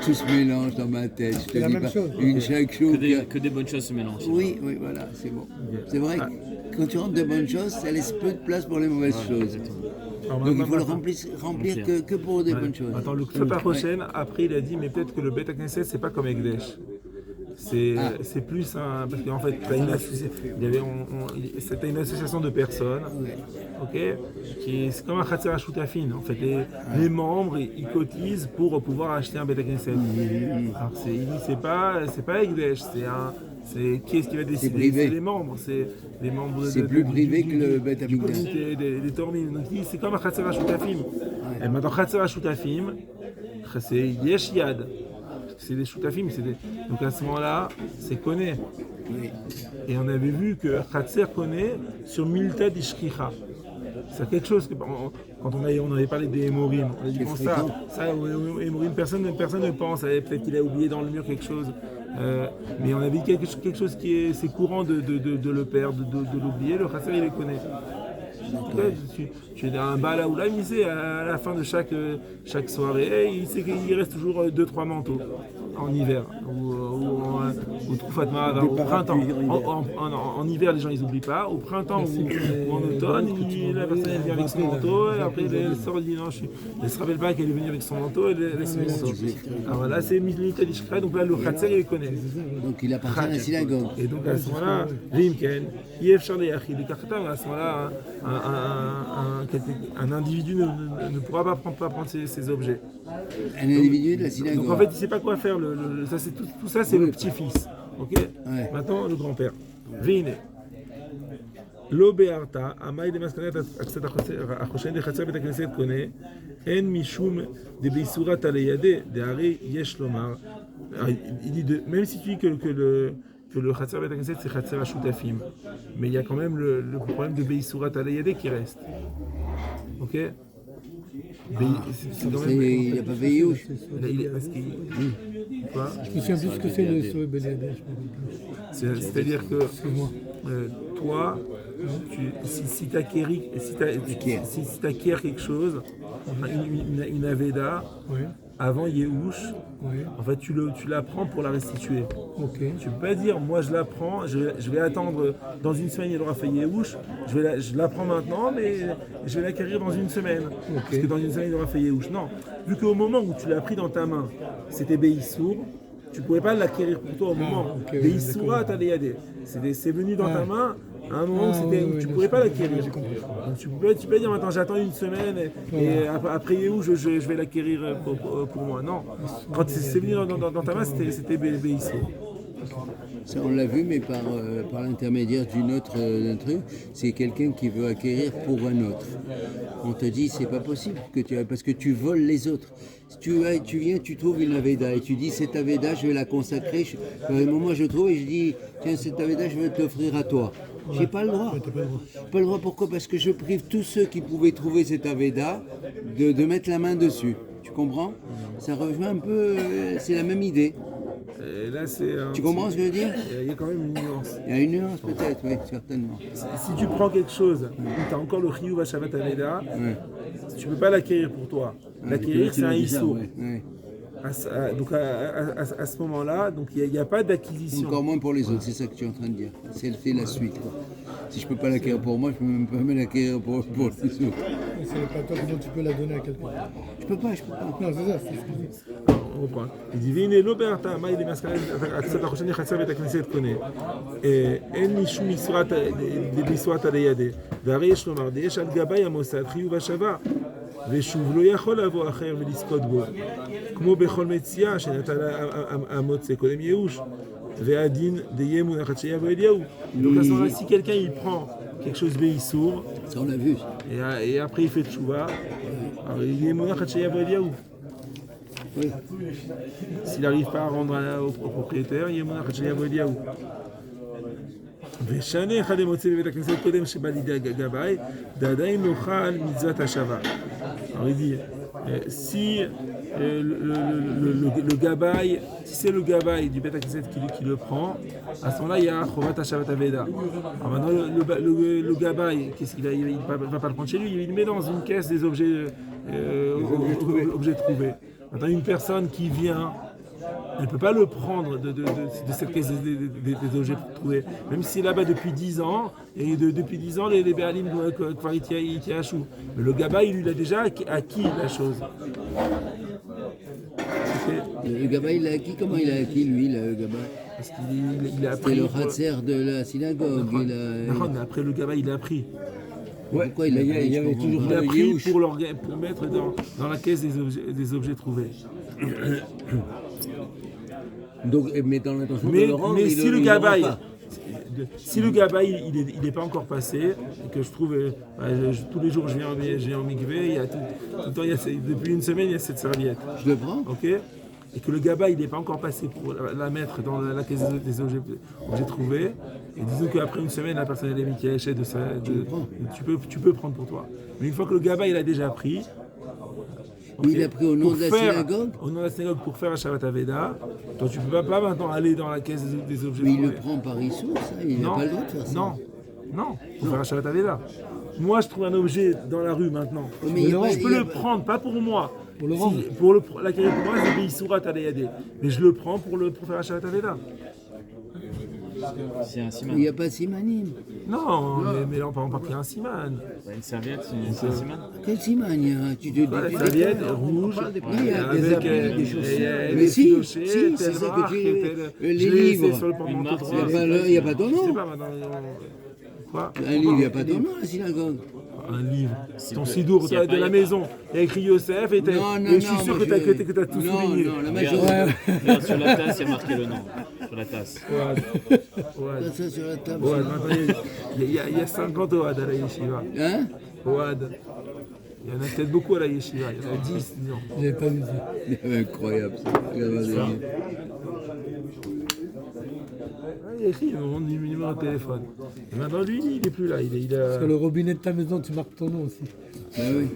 Speaker 3: Tout se mélange dans ma tête. Je te
Speaker 2: la
Speaker 3: dis
Speaker 2: même
Speaker 3: pas
Speaker 2: chose.
Speaker 3: une chaque chose.
Speaker 4: Que des bonnes choses se mélangent.
Speaker 3: Oui, voilà, c'est bon. C'est vrai que quand tu rentres de bonnes choses, ça laisse peu de place pour les mauvaises choses. Donc il faut le remplir que pour des bonnes choses.
Speaker 1: Attends, le Ksota prochaine, après il a dit, mais peut-être que le Bet Knesset, c'est pas comme Ekdesh. C'est plus un. Parce qu'en fait, c'était une association de personnes, ok, c'est comme un Khatser Ashutafin. En fait, les membres, ils cotisent pour pouvoir acheter un Bet Knesset. Alors, il dit, c'est pas Ekdesh, qui est-ce qui va décider? C'est les membres, c'est les membres.
Speaker 3: C'est plus privé que le Bet
Speaker 1: du
Speaker 3: Amikdash.
Speaker 1: comité des Tormim. Donc c'est comme un Khatser Ashutafim. Et maintenant, Khatser Ashutafim, c'est Yesh Yad. C'est des Shutafim, donc à ce moment-là, c'est Koné. Et on avait vu que Khatser Koné sur Milta Dishkicha. C'est quelque chose que, quand on avait parlé des Emorim, on a dit bon, ça Emorim, personne ne pense, peut-être qu'il a oublié dans le mur quelque chose. Mais on a vu quelque chose qui c'est courant de le perdre, de l'oublier, le Khatser il les connaît. Tu es un bal ou là, il sait à la fin de chaque soirée, il sait qu'il reste toujours 2-3 manteaux en hiver ou Troufatma au printemps. En hiver, les gens ils n'oublient pas. Au printemps ou en automne, la personne elle vient avec son manteau et après elle sort et dit non, elle ne se rappelle pas qu'elle est venue avec son manteau, elle laisse son manteau. Alors là, c'est Milita Dishkra, donc là le Khatser il les connaît.
Speaker 3: Donc il appartient à la synagogue.
Speaker 1: Et donc à ce moment-là, Rimken, Yef Charlie Achid, à ce moment-là, un individu ne pourra pas prendre ces objets.
Speaker 3: Un individu de la synagogue.
Speaker 1: Donc en fait, il ne sait pas quoi faire. Tout ça, c'est le petit-fils. Ok. Maintenant, le grand-père. Vine. Lo be'arta, amay de maskanet achoshen de chatzer bet hakneset kone, en mishum de beisurat aleyade, de hari yesh lomar. Il dit même si tu dis que le Khatser Bet Knesset c'est Khatser Ashutafim, mais il y a quand même le problème de Beisurat Aleyade qui reste. Ok.
Speaker 2: Il
Speaker 3: n'a pas veillé où
Speaker 2: Je me souviens plus ce que c'est le Soe Beléadé.
Speaker 1: C'est-à-dire que toi, si tu acquiers quelque chose, une Aveda, avant Yehush, en fait tu l'apprends pour la restituer. Tu peux pas dire moi je l'apprends, je vais attendre dans une semaine il aura fait Yehush, je l'apprends maintenant mais je vais l'acquérir dans une semaine. Parce que dans une semaine il aura fait Yehush. Non, vu qu'au moment où tu l'as pris dans ta main, c'était Beissour, tu ne pouvais pas l'acquérir pour toi au moment. Beissoura Taleyade. C'est venu dans ta main. À un moment où tu ne pouvais pas l'acquérir. Donc tu peux pas dire maintenant j'attends une semaine et après où je vais l'acquérir pour moi. Non. Quand c'est venu dans ta main, c'était Béissé.
Speaker 3: Ça, on l'a vu, mais par l'intermédiaire d'un truc, c'est quelqu'un qui veut acquérir pour un autre. On te dit c'est pas possible parce que tu voles les autres. Si tu viens, tu trouves une Aveda et tu dis cette Aveda je vais la consacrer. À un moment je trouve et je dis tiens cette Aveda je vais t'offrir à toi. J'ai pas le droit. Pas le droit pourquoi? Parce que je prive tous ceux qui pouvaient trouver cette Aveda de mettre la main dessus. Tu comprends? Ça rejoint un peu, c'est la même idée.
Speaker 1: Et là,
Speaker 3: tu comprends ce que je veux dire?
Speaker 1: Il y a quand même une nuance.
Speaker 3: Il y a une nuance peut-être, oui, certainement.
Speaker 1: Si tu prends quelque chose où tu as encore le Chiyuv à Shabbat Aveda, tu ne peux pas l'acquérir pour toi. L'acquérir, c'est un Issour. Donc à ce moment-là, il n'y a pas d'acquisition.
Speaker 3: Encore moins pour les autres, c'est ça que tu es en train de dire. C'est la suite. Quoi. Si je ne peux pas l'acquérir pour moi, je ne peux même pas l'acquérir pour les autres.
Speaker 2: C'est pas toi que tu peux la donner à quelqu'un.
Speaker 3: Je peux pas.
Speaker 2: Non, c'est ça, c'est ce que je dis.
Speaker 1: On reprend. Il dit Vine lo be'arta amay de maskanet achoshen chatzer bet hakneset kone. En mishum misrat de biswat aleyade. והרי יש לומר, יש על גבי המוסד חיוב השבה, ושוב לא יכול לבוא אחר ולזכות בו, כמו בכל מציאה שנטל המוצא קודם ייאוש, והדין דיה מונחת שיבוא אליהו. Donc à ce moment-là, si quelqu'un il prend quelque chose béissour,
Speaker 3: ça on l'a vu,
Speaker 1: et après il fait tchouva, alors il est mounachat sheyav Eliyahu. S'il n'arrive pas à rendre au propriétaire, il est mounachat sheyav Eliyahu. ושנה אחד המוצא בבית הכנסת קודם שבא לידי גבאי, ועדיין נאכל מצוות השבה. Alors il dit, Si le gabaï, si c'est le gabaï du Beth Knesset qui le prend, à ce moment-là, il y a Chovat HaShabbat Aveda. Alors maintenant, le gabaï, qu'est-ce qu'il a, il va pas le prendre chez lui, il le met dans une caisse des objets trouvés. Maintenant, une personne qui vient, elle ne peut pas le prendre de cette caisse des objets trouvés. Même s'il est là-bas depuis 10 ans, et depuis 10 ans, les Béalim ils tiachou. Mais le gabaï, lui, il a déjà acquis la chose.
Speaker 3: Le gabaï, il a acquis, comment il a acquis, lui, le gabaï?
Speaker 1: Parce qu'il a appris.
Speaker 3: C'est le ratser de la synagogue.
Speaker 1: Non, mais après, le gabaï, il a appris.
Speaker 5: Ouais,
Speaker 3: Pourquoi il a
Speaker 5: mais
Speaker 3: pris,
Speaker 5: il y avait
Speaker 3: je
Speaker 5: toujours
Speaker 1: Il a
Speaker 5: le
Speaker 1: pris
Speaker 5: Yéhouch.
Speaker 1: pour mettre dans la caisse des objets trouvés.
Speaker 5: Donc, mais dans l'intention de
Speaker 1: Mais,
Speaker 5: le rendre,
Speaker 1: mais
Speaker 5: il
Speaker 1: si
Speaker 5: le
Speaker 1: le
Speaker 5: rend
Speaker 1: gabaï,
Speaker 5: pas.
Speaker 1: si le gabaï il n'est pas encore passé, et que je trouve, tous les jours je viens en mikvé, il y a tout le temps, depuis une semaine il y a cette serviette,
Speaker 3: Je le prends.
Speaker 1: ok, et que le gabaï il n'est pas encore passé pour la mettre dans la caisse des objets trouvés, et disons qu'après une semaine la personne elle est qui achète de ça, tu peux prendre pour toi. Mais une fois que le gabaï il a déjà pris.
Speaker 3: Oui, il a pris au nom de la synagogue.
Speaker 1: Au nom de la synagogue pour faire un Shabbat Aveda. Toi, tu ne peux pas maintenant aller dans la caisse des objets.
Speaker 3: Mais il le
Speaker 1: trouvés.
Speaker 3: prend par Issou, ça. Il n'a pas le droit de faire ça.
Speaker 1: Non, pour faire un Shabbat Aveda. Moi, je trouve un objet dans la rue maintenant.
Speaker 3: Mais il y a pas-
Speaker 1: Je peux
Speaker 3: il y a
Speaker 1: le
Speaker 3: pas-
Speaker 1: prendre, pas pour moi.
Speaker 2: Pour le rendre.
Speaker 1: Pour l'acquérir pour moi, c'est Beisourat Alayadé. Mais je le prends pour faire un Shabbat Aveda.
Speaker 4: C'est un siman.
Speaker 3: Il n'y a pas de simanim.
Speaker 1: Non, mais là, on parle pris un siman.
Speaker 4: Une serviette, c'est un siman.
Speaker 3: Quel siman il y a? Tu te
Speaker 1: Voilà,
Speaker 3: dis.
Speaker 1: la serviette rouge,
Speaker 3: il y a des
Speaker 1: avec
Speaker 3: habits, des chaussures.
Speaker 1: mais
Speaker 3: Mais si,
Speaker 1: filoché,
Speaker 3: si, c'est
Speaker 1: telle
Speaker 3: ça que
Speaker 1: marque,
Speaker 3: tu-
Speaker 1: telle-
Speaker 3: les
Speaker 1: je l'ai laissé
Speaker 3: livres.
Speaker 1: sur le porte-manteau
Speaker 4: marque,
Speaker 1: droit.
Speaker 3: Il n'y a pas ton
Speaker 1: Je sais
Speaker 3: nom.
Speaker 1: pas maintenant. Quoi?
Speaker 3: Un livre, il n'y a pas ton nom à la synagogue.
Speaker 1: Un livre. Ton sidour
Speaker 4: S'il y a
Speaker 1: de
Speaker 4: pas-
Speaker 1: la maison. Il y a écrit Yosef et je suis sûr que tu as tout souligné.
Speaker 3: Non, la
Speaker 4: Regarde,
Speaker 3: majorité.
Speaker 4: regarde, sur la tasse, il y a marqué le nom. Sur la tasse.
Speaker 1: Ouad.
Speaker 3: Ça sur la table.
Speaker 1: Ouad. Maintenant, il y a 50 Ouad à la yeshiva.
Speaker 3: Hein?
Speaker 1: Ouad. Il y en a peut-être beaucoup à la yeshiva. Il y en a 10, disons.
Speaker 2: Je n'avais pas vu ça.
Speaker 3: Incroyable ça. Regarde,
Speaker 1: Il y a écrit mon numéro de téléphone. Et maintenant, lui, il n'est plus là.
Speaker 2: Sur le robinet de ta maison, tu marques ton nom aussi.
Speaker 3: bah oui.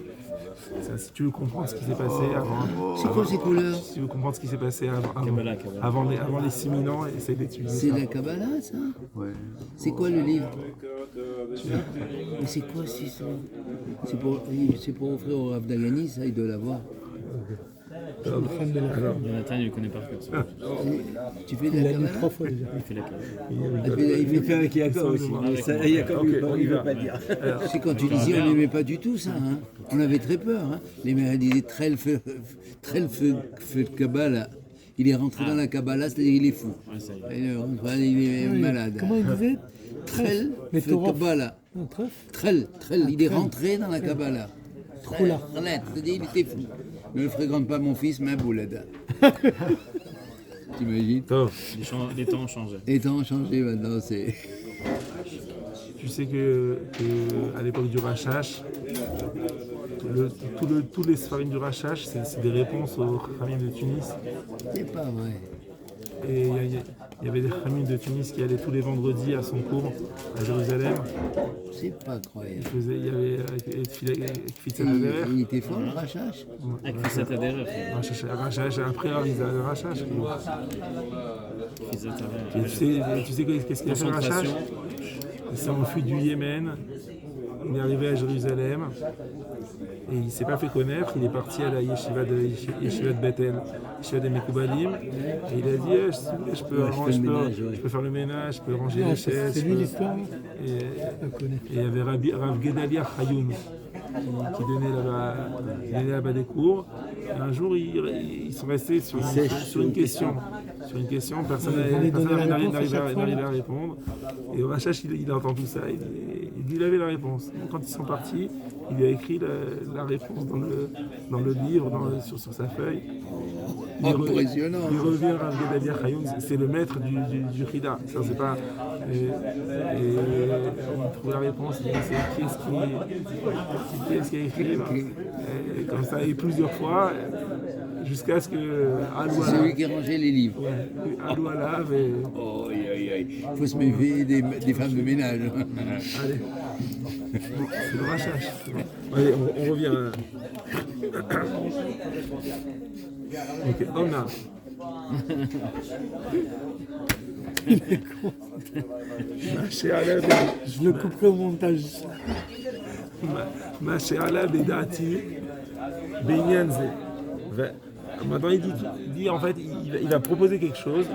Speaker 1: Si tu veux comprendre ce qui s'est passé avant.
Speaker 3: C'est quoi ces couleurs?
Speaker 1: Si tu veux comprendre ce qui s'est passé
Speaker 4: Kabbalah.
Speaker 1: avant les 6000 ans, essaye d'étudier
Speaker 3: C'est
Speaker 1: ça.
Speaker 3: la Kabbalah, ça?
Speaker 1: Ouais.
Speaker 3: C'est quoi le livre? Mais c'est quoi si ça? C'est pour offrir au Rav Dagani, ça, il doit l'avoir.
Speaker 1: Alors,
Speaker 4: Jonathan, il ne connaît pas que ça.
Speaker 3: Tu fais de
Speaker 2: Il
Speaker 3: la
Speaker 2: l'a lu
Speaker 3: Kabbalah?
Speaker 2: 3 fois déjà.
Speaker 4: Il fait la Kabbalah.
Speaker 5: Il fait avec Yaakov aussi. Mais ça, Yaakov, il ne veut pas dire.
Speaker 3: C'est quand tu disais, on n'aimait pas du tout ça. Hein. On avait très peur. Hein. Les mères disaient très le feu de Kabbalah. Il est rentré dans la Kabbalah, c'est-à-dire il est fou.
Speaker 4: Ouais, ça y est.
Speaker 3: Il est rentré, il est malade.
Speaker 2: Comment il disait?
Speaker 3: Trel,
Speaker 2: Mais
Speaker 3: feu de
Speaker 2: Torah.
Speaker 3: Kabbalah.
Speaker 2: Un trèfle.
Speaker 3: Trel, il est rentré dans la Kabbalah.
Speaker 2: Troula.
Speaker 3: Trel, c'est-à-dire il était fou. Ne le fréquente pas mon fils, ma boulada. T'imagines?
Speaker 1: Tov,
Speaker 4: Les temps ont changé.
Speaker 3: Les temps ont changé maintenant, c'est...
Speaker 1: tu sais que à l'époque du Rachash, tous les sfarim du Rachash, c'est des réponses aux Khamim de Tunis.
Speaker 3: C'est pas vrai.
Speaker 1: Et il y avait des Khamim de Tunis qui allaient tous les vendredis à son cours à Jérusalem.
Speaker 3: C'est pas croyable.
Speaker 1: Il y avait Kfitz Aderech.
Speaker 3: Il était fort, le Rachash.
Speaker 4: Avec ça t'a derrière.
Speaker 1: Rachash, après Arizal, le Rachash.
Speaker 4: Fils de ta
Speaker 1: Et tu sais qu'est-ce qu'il a fait le Rachash?
Speaker 4: Concentration.
Speaker 1: Il s'est enfui du Yémen, il est arrivé à Jérusalem et il ne s'est pas fait connaître. Il est parti à la yeshiva de Bethel, yeshiva des Mekoubalim, et il a dit si vous voulez, je peux faire le ménage, je peux ranger les chaises.
Speaker 2: C'est lui l'histoire là?
Speaker 1: Et
Speaker 2: Je connais.
Speaker 1: il y avait Rav Gedalia Chayoun qui donnait là-bas des cours. Et un jour, ils sont restés sur une question. Sur une question, personne n'arrivait à répondre. Et au Rachash, il entend tout ça. Il dit il avait la réponse. Donc, quand ils sont partis, il lui a écrit la réponse dans le livre, sur sa feuille.
Speaker 3: Impressionnant.
Speaker 1: Il revient à Rav Gedalia Chayoun, c'est le maître du Chida. Ça, c'est pas. Et on trouve la réponse, il dit c'est qui est-ce qui a écrit. Et comme ça, et plusieurs fois, jusqu'à ce que
Speaker 3: C'est lui qui rangeait les livres.
Speaker 1: Alou lave et.
Speaker 3: Oh, il faut se méfier des femmes de ménage.
Speaker 1: Allez. C'est le rachage. Allez, on revient. Ok, Omna.
Speaker 2: Je le couperai au montage.
Speaker 1: Ma she'ala bedati be'inyan ze. Maintenant il dit en fait il va proposer quelque chose.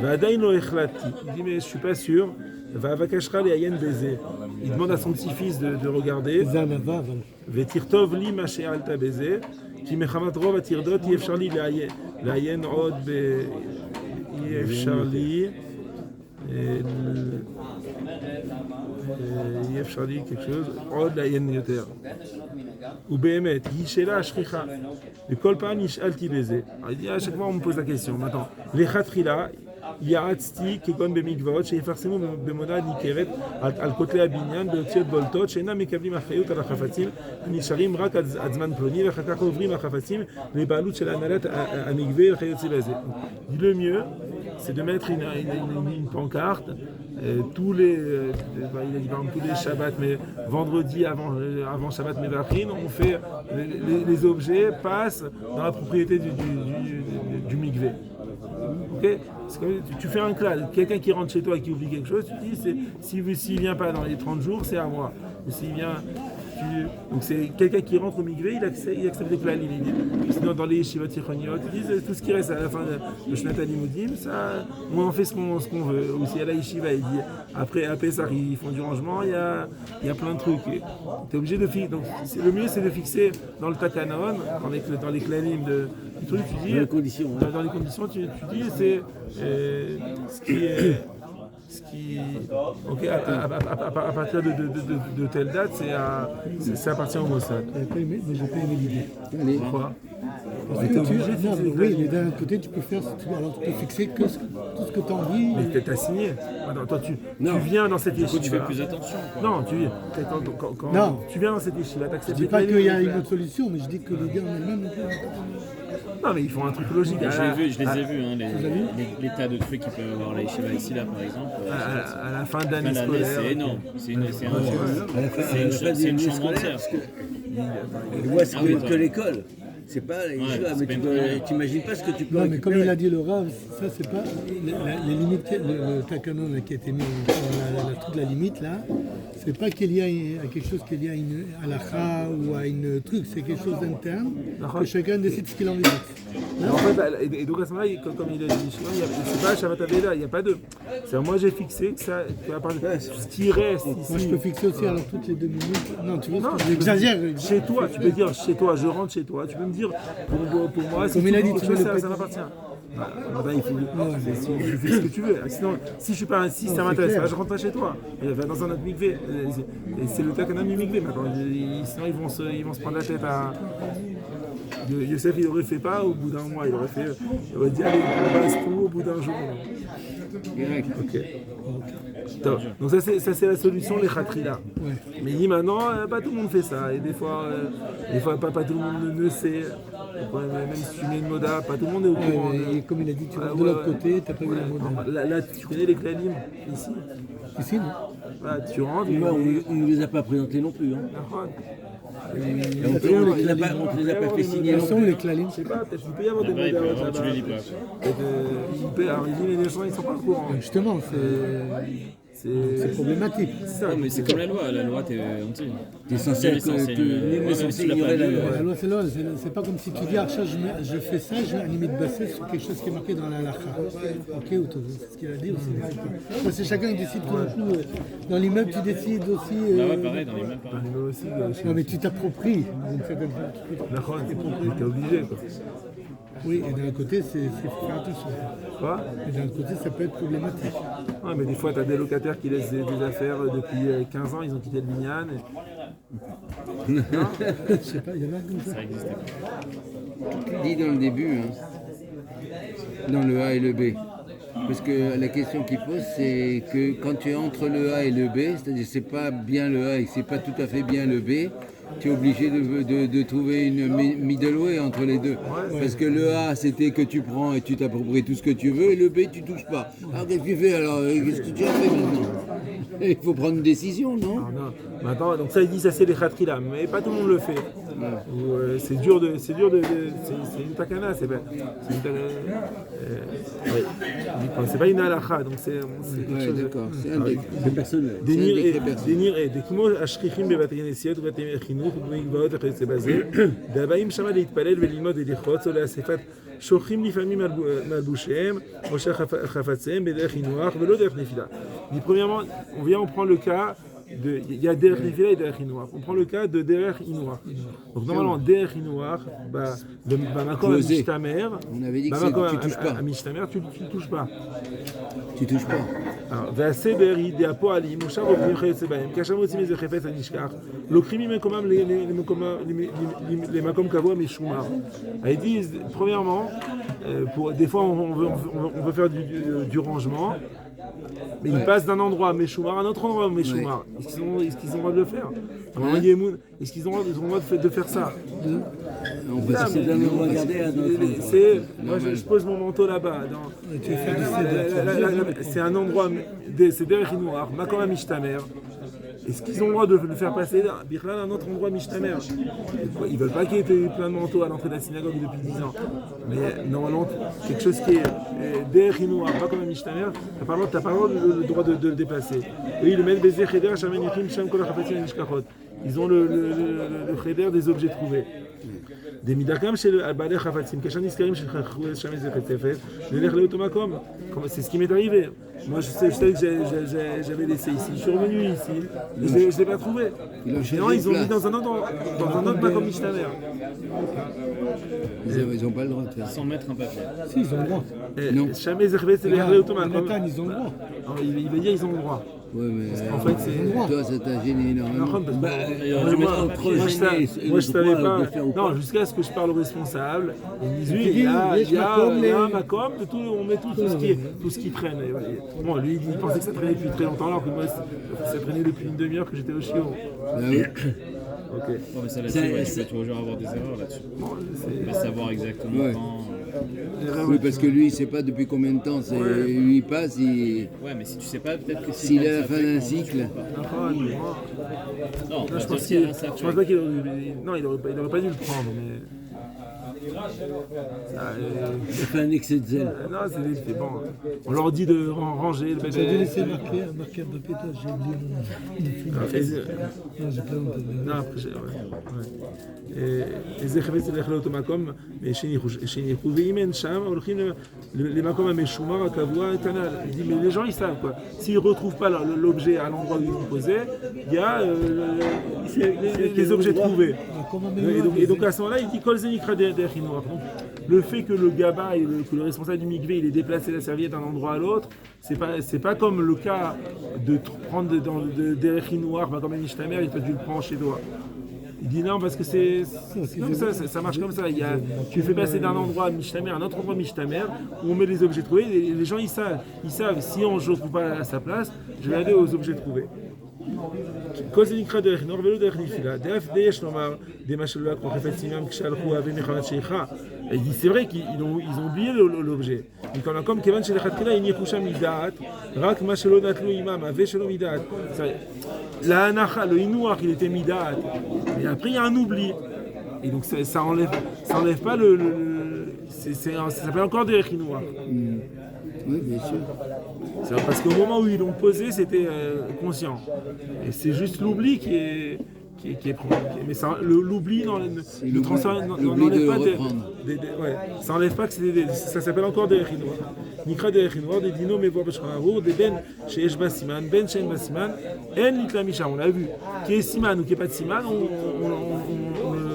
Speaker 1: Va'adain lo echlati. Il dit mais je suis pas sûr. Va'avakashra le'ayen beze. Il demande à son petit-fils de regarder.
Speaker 2: Zanava,
Speaker 1: Ve'tirtov li ma she'alta beze. Ki mechamat rov hatirdot yefshar li le'ayen od yefshar li. אפשר לי quelque chose, עוד לעיין יותר. ובאמת, היא שאלה שכיחה. וכל פעם נשאלתי בזה. À chaque fois on me pose la question. Maintenant, לכתחילה, יעצתי כגון במקוואות שיפרסמו במודעה ניכרת על כותלי הבניין באותיות בולטות שאינם מקבלים אחריות על החפצים הנשארים רק עד זמן פלוני ואחר כך עוברים החפצים לבעלות של הנהלת המקווה וכיוצא בזה. Le mieux, c'est de mettre une pancarte tous les tous les Shabbats, mais vendredi avant Shabbat Mevachrin, on fait les objets passent dans la propriété du mikvé. Ok, tu fais un clade, quelqu'un qui rentre chez toi et qui oublie quelque chose, tu dis s'il vient pas dans les 30 jours, c'est à moi. Ou s'il vient, donc c'est quelqu'un qui rentre au mikvé, il accepte les clades. Sinon dans les yeshivot tichoniot, ils disent tout ce qui reste à la fin de Shnat HaLimodim, ça, on en fait ce qu'on veut. Ou si à la yeshiva, il dit après à Pessah ils font du rangement, il y a plein de trucs. Tu es obligé de fixer. Donc le mieux c'est de fixer dans le takanon, dans les klalim du truc, tu dis. Dans les conditions, tu dis c'est ce qui ok, à partir de telle date, ça appartient au Mossad.
Speaker 2: J'ai pas aimé l'idée.
Speaker 1: Pourquoi?
Speaker 2: Parce que oui, mais d'un côté, tu peux faire, alors tu peux fixer que tout ce que tu as envie.
Speaker 1: Mais tu as signé. Attends, toi, tu viens dans cette yeshiva.
Speaker 4: Tu fais plus attention. Quoi.
Speaker 1: Non, quand tu viens dans cette yeshiva, tu acceptes.
Speaker 2: Je dis pas qu'il y a une autre solution, mais je dis que l'idée en elle-même.
Speaker 1: Non, mais ils font un truc logique.
Speaker 4: Je les ai vus, hein, les tas de trucs qu'ils peuvent avoir à la yeshiva ici, là, par exemple.
Speaker 1: À la fin d'année scolaire.
Speaker 4: C'est énorme. C'est une chambre entière.
Speaker 5: Moi, c'est que l'école. C'est pas les yeshiva, mais tu n'imagines pas ce que tu peux récupérer.
Speaker 2: Mais comme il a dit le Rav, ça c'est pas les limites, le takanon là, qui a été mis le truc de la limite là, c'est pas qu'il y a quelque chose qu'il y a une halakha ou à une truc, c'est quelque chose d'interne que chacun décide ce qu'il a envie de dire.
Speaker 1: En fait, et donc à ce moment-là, comme il a dit, c'est pas Shabbat Aveda, il n'y a pas de. Moi j'ai fixé que ça, à part ce qui reste ici.
Speaker 2: Moi je peux fixer aussi alors toutes les 2 minutes. Non, tu vois, j'exagère.
Speaker 1: Chez toi, tu peux dire chez toi, je rentre chez toi, tu peux me dire pour moi,
Speaker 2: comme il a dit,
Speaker 1: ça m'appartient. Il faut je fais ce que tu veux. Sinon, si ça m'intéresse pas, je rentre chez toi. Va dans un autre mikvé. C'est le takanon du mikvé maintenant. Sinon ils vont se prendre la tête à. Youssef il aurait fait pas, au bout d'un mois il aurait dit allez on passe tout au bout d'un jour. Ok. Donc ça c'est la solution, les khatrila. Ouais. Mais dit maintenant, pas tout le monde fait ça. Et des fois pas tout le monde ne sait. Même si tu mets une moda, pas tout le monde est au courant.
Speaker 2: Et comme il a dit, tu vas de l'autre côté, t'as pas vu la moda.
Speaker 1: Là, tu connais les klalim ici?
Speaker 2: Ici, non.
Speaker 1: Tu rentres.
Speaker 5: On ne les a pas présentés non plus. Hein. On ne les a pas fait signer.
Speaker 2: Quels sont les klalim?
Speaker 1: Je sais pas, peut-être qu'il peut y avoir des modèles là-bas. Tu les lis pas. Alors les gens ils sont pas au courant.
Speaker 2: Justement, c'est problématique.
Speaker 4: Ça, mais c'est comme la loi,
Speaker 5: tu es censé ignorer la loi.
Speaker 2: La loi c'est loi, c'est pas comme si tu dis Archa, je fais ça, je vais limite basser sur quelque chose qui est marqué dans la halakha. Ok, c'est ce qu'il a dit aussi. C'est chacun qui décide tout d'un coup. Dans l'immeuble, tu décides aussi.
Speaker 4: Ouais, pareil, dans l'immeuble
Speaker 1: aussi.
Speaker 2: Non, mais tu t'appropries d'une certaine façon.
Speaker 1: Tu es obligé.
Speaker 2: Oui, et d'un côté, il faut faire attention.
Speaker 1: Quoi?
Speaker 2: Et d'un côté, ça peut être problématique.
Speaker 1: Ouais, mais des fois, tu as des locataires qui laissent des affaires depuis 15 ans, ils ont quitté le binyan.
Speaker 2: Je sais pas, il y en a comme ça.
Speaker 4: Ça existe pas.
Speaker 3: Dit dans le début, dans le A et le B. Parce que la question qu'il pose, c'est que quand tu es entre le A et le B, c'est-à-dire c'est pas bien le A et c'est pas tout à fait bien le B, tu es obligé de trouver une middle way entre les deux. Parce que le A, c'était que tu prends et tu t'appropries tout ce que tu veux, et le B, tu touches pas. Alors qu'est-ce que tu fais alors? Qu'est-ce que tu as fait maintenant? Il faut prendre une décision, non?
Speaker 1: Non. Maintenant, donc ça, il dit ça c'est les khatrila, mais pas tout le monde le fait. C'est dur de, c'est une takana, c'est une takana. C'est pas une halakha, donc c'est quelque chose.
Speaker 3: D'accord, c'est un décret personnel.
Speaker 1: דניר כמו השכיחים בבתי כנסיות ובתי חינוך ובמקוואות וכיוצא בזה, והבאים שמה להתפלל וללמוד ולרחוץ או לאספת שולחים לפעמים מלבושיהם או חפציהם בדרך חינוך ולא דרך נפילה. Premièrement, on prend le cas il y a Derech Nefila et Derech Inouach. On prend le cas de Derech Inouach. Donc normalement, Derech Inouach, Makom Amishtamer,
Speaker 3: on avait dit que tu touches pas.
Speaker 1: Amishtamer, tu ne touches pas.
Speaker 3: Tu touches pas.
Speaker 1: והסדר היא דהפועלים, מושב עובדים חייצא בהם, כאשר מוצאים איזה חפץ הנשכח, לוקחים ממקומם למקום קבוע משומר. Elle dit, premièrement, des fois on veut faire du rangement, mais ils passent d'un endroit à Meshoumar à un autre endroit à Meshoumar. Est-ce qu'ils ont le droit de le faire? Est-ce qu'ils ont le droit de faire ça?
Speaker 5: On peut essayer de nous regarder à notre
Speaker 1: moi je pose mon manteau là-bas. C'est un endroit, c'est derrière Inouar, Makom Amishtamer. Est-ce qu'ils ont le droit de le faire passer à un autre endroit Mishtamer? Ils ne veulent pas qu'il y ait plein de manteaux à l'entrée de la synagogue depuis 10 ans. Mais normalement, quelque chose qui est derrière Inouar, pas comme un Mishtamer, tu n'as pas le droit de le déplacer. Eux, ils le mettent Bezer Cheder, Shamen Yichim, Sham Kol HaChafatzim HaNishkachot. Ils ont le Cheder des objets trouvés. des midakam chez le Balei Chafatzim, Kashan Niskarim chez Chachouez Shamez Zetefet, je vais aller au Tomakom. C'est ce qui m'est arrivé. Moi, je savais que j'avais laissé ici. Je suis revenu ici, je ne l'ai pas trouvé. Non, ils ont mis dans un autre Makom Mishtamer.
Speaker 3: Ils n'ont pas le droit de faire ça.
Speaker 4: Sans mettre un papier.
Speaker 2: Si, ils ont le droit.
Speaker 1: Shamez Zetefet, c'est les au Tomakom.
Speaker 2: Ils ont le droit.
Speaker 1: Il va dire ils ont le droit.
Speaker 3: Oui, mais
Speaker 1: en fait, c'est
Speaker 3: toi, ça t'a gêné énormément.
Speaker 1: Moi, je savais pas. Non, jusqu'à ce que je parle au responsable. Il me dit oui, il y a un Macom, on met tout ce qui traîne. Bon, lui, il pensait que ça traînait depuis très longtemps, alors que moi, ça traînait depuis une demi-heure que j'étais au chiot.
Speaker 4: Ok. Ouais, mais ça là-dessus, tu vas toujours avoir des erreurs là-dessus. Mais savoir exactement quand.
Speaker 3: Oui, parce que lui, il ne sait pas depuis combien de temps lui il passe.
Speaker 4: Ouais, mais si tu sais pas, peut-être que
Speaker 3: s'il est à la fin d'un cycle.
Speaker 4: Non,
Speaker 1: je pense pas qu'il aurait pas dû le prendre, mais.
Speaker 5: Ça fait un excès de zèle.
Speaker 1: Non, c'est bon. On leur dit de ranger le bébé.
Speaker 2: J'avais laissé marquer un papier, j'ai oublié mon nom. Non, j'ai pas honte.
Speaker 1: Non, après, זה חפץ ילך לאותו מקום שניחו, ואם אין שם, הולכים למקום המשומר הקבוע כנ"ל. Il dit, mais les gens ils savent quoi. S'ils ne retrouvent pas l'objet à l'endroit où ils l'ont posé, il y a les objets trouvés. Et donc à ce moment-là, il dit Kol Zenikra derrière Inouach. Le fait que le gaba, que le responsable du mikvé, il ait déplacé la serviette d'un endroit à l'autre, c'est pas comme le cas de prendre derrière Inouach, comme un Mishtamer, et toi tu le prends chez toi. Il dit non parce que c'est comme ça marche comme ça. Tu fais passer d'un endroit à Mishtamer à un autre endroit Mishtamer où on met les objets trouvés. Et les gens ils savent si je ne trouve pas à sa place, je vais aller aux objets trouvés. כל זה נקרא דרך נור ולא דרך נפילה. דאף די יש לומר דמה שלא יקרו חפץ עימם כשהלכו אבי מחמת שייכה. C'est vrai qu'ils ont oublié l'objet. מכאן מקום כיוון שלכתחילה הניחו שם מדעת, רק מה שלא נטלו עימם, הווה שלא מדעת. להנחה, le inouach, il était mida'at. Et après il y a un oubli. Et donc ça enlève pas ça s'appelle encore des inouach.
Speaker 3: Oui, bien sûr.
Speaker 1: C'est parce qu'au moment où ils l'ont posé, c'était conscient. Et c'est juste l'oubli qui est mais l'oubli le transfert n'enlève pas ça enlève pas que ça s'appelle encore des rinouar. Nikra des rinouar des dino mevo beshrarour des ben sheesh basiman ben shein basiman en nitla misha. On l'a vu. Qui est siman ou qui est pas de siman,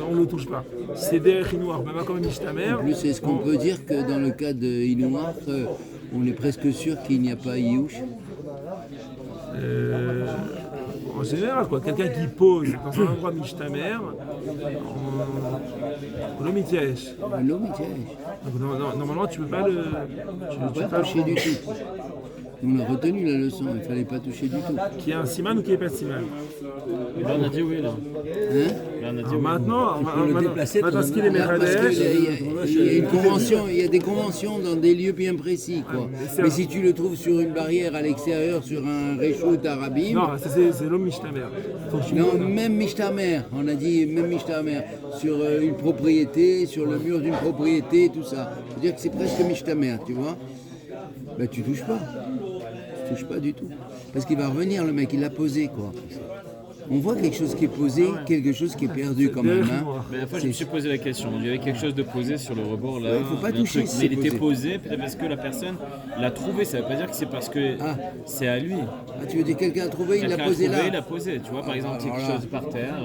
Speaker 1: on le touche pas. C'est des rinouar, même comme mishtamer.
Speaker 3: En plus, est-ce qu'on peut dire que dans le cas de Inouar, on est presque sûr qu'il n'y a pas Youch?
Speaker 1: En général, quoi. Quelqu'un qui pose dans un endroit mishtamer, l'homme il tièche. Normalement, tu peux pas le.
Speaker 3: Tu peux pas toucher du tout. On a retenu la leçon, il ne fallait pas toucher du tout.
Speaker 1: Qui est un siman ou qui n'est pas siman.
Speaker 4: Et là, on a dit oui, là.
Speaker 3: Hein?
Speaker 4: Là, on a dit
Speaker 1: Alors
Speaker 4: oui.
Speaker 1: maintenant, ce qu'il est
Speaker 3: Parce
Speaker 1: Mechadesh,
Speaker 3: qu'il y a une convention, il y a des conventions dans des lieux bien précis, quoi. Mais si tu le trouves sur une barrière à l'extérieur, sur un réchout arabim,
Speaker 1: non, ça, c'est l'homme Mishtamer. Faut que tu
Speaker 3: non,
Speaker 1: montes.
Speaker 3: même Mishtamer, on a dit même Mishtamer, sur une propriété, sur le mur d'une propriété, tout ça. C'est-à-dire que c'est presque Mishtamer, tu vois. Ben tu touches pas. Tu touches pas du tout. Parce qu'il va revenir, le mec, il l'a posé, quoi. On voit quelque chose qui est posé, quelque chose qui est perdu quand même. Hein.
Speaker 4: Mais la fois, je me suis posé la question. Il y avait quelque chose de posé sur le rebord là.
Speaker 3: Ouais, il faut pas
Speaker 4: il y a un
Speaker 3: toucher
Speaker 4: truc.
Speaker 3: si
Speaker 4: Mais
Speaker 3: c'est
Speaker 4: il était
Speaker 3: posé.
Speaker 4: posé, peut-être parce que la personne l'a trouvé. Ça veut pas dire que c'est parce que
Speaker 3: Ah.
Speaker 4: c'est à lui.
Speaker 3: Ah, tu veux dire quelqu'un a trouvé, il l'a
Speaker 4: Quelqu'un a
Speaker 3: posé
Speaker 4: trouvé,
Speaker 3: là.
Speaker 4: il l'a posé. Tu vois, par exemple,
Speaker 3: alors
Speaker 4: quelque
Speaker 3: là.
Speaker 4: chose par terre,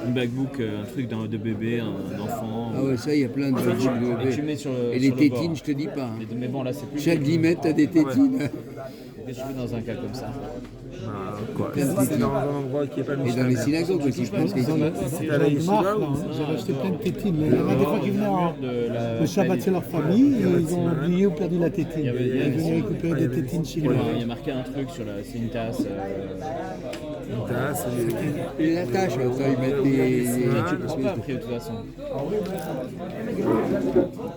Speaker 4: une backbook, un truc de bébé, un enfant.
Speaker 3: Ah ouais, ça, il y a plein de trucs de
Speaker 4: Et tu
Speaker 3: bébé.
Speaker 4: mets sur le
Speaker 3: Et les
Speaker 4: sur le
Speaker 3: tétines,
Speaker 4: bord.
Speaker 3: je te dis pas. Hein.
Speaker 4: Mais bon, là, c'est plus.
Speaker 3: Chaque 10 mètres, t'as des tétines.
Speaker 4: Qu'est-ce que tu fais dans un cas comme ça?
Speaker 1: Quoi. C'est dans un endroit qui n'est pas
Speaker 3: Et dans
Speaker 1: Mishtamer.
Speaker 3: les synagogues aussi, je pense.
Speaker 2: Dans la marque, là, j'ai acheté plein de tétines. Mais il y en a des fois qui venaient le Shabbat chez leur famille, et ils ont oublié ou perdu la tétine. Ils venaient récupérer des tétines chez lui.
Speaker 4: Il y a marqué un truc sur la. C'est une tasse.
Speaker 1: Une tasse,
Speaker 3: Et la tâche, ça, ils mettent des...
Speaker 4: Tu ne prends pas après, de toute façon.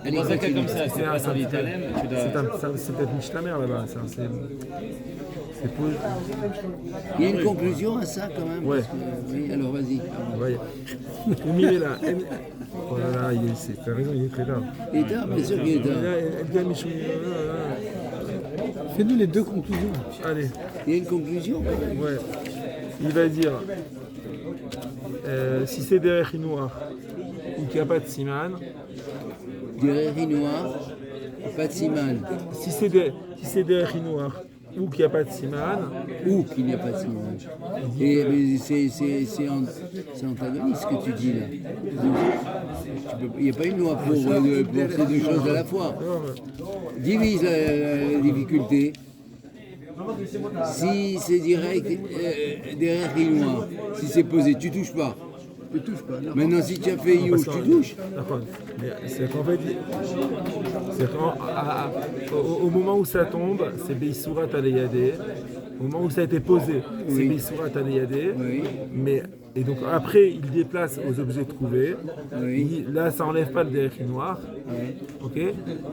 Speaker 3: Allez,
Speaker 4: Dans un cas
Speaker 3: continue.
Speaker 4: comme ça, c'est pas dans l'Italem, tu dois.
Speaker 1: c'est peut-être Mishtamer là-bas. C'est pour.
Speaker 3: Il y a une conclusion à ça quand même.
Speaker 1: Ouais.
Speaker 3: Parce que- oui, alors vas-y.
Speaker 1: Ouais. Oumi est là. Oh là là, t'as raison, il est très tard.
Speaker 3: Et tard, bien sûr qu'il est tard.
Speaker 1: Edgar Michou.
Speaker 2: Fais-nous les deux conclusions.
Speaker 1: Allez,
Speaker 3: Il y a une conclusion quand même.
Speaker 1: ouais. Il va dire si c'est derrière noir ou qu'il n'y a pas de siman,
Speaker 3: Derrière noir, pas de siman.
Speaker 1: si c'est derrière noir ou qu'il n'y a pas de siman,
Speaker 3: Ou qu'il n'y a pas de siman. Et mais c'est antagoniste ce que tu dis là. Il n'y a pas une loi pour ces deux choses à la fois. Divise la difficulté. Si c'est direct, derrière noir, si c'est posé, tu touches pas. Tu touches pas. Maintenant, si tu as fait Youch, tu touches.
Speaker 1: D'accord. Mais c'est qu'en fait, au moment où ça tombe, c'est Beisourat Aleyadeh. Au moment où ça a été posé, c'est
Speaker 3: Oui.
Speaker 1: Beisourat Aleyadeh.
Speaker 3: Oui.
Speaker 1: Mais et donc après, il déplace aux objets trouvés.
Speaker 3: Oui.
Speaker 1: Là, ça enlève pas le derrière noir. Ok.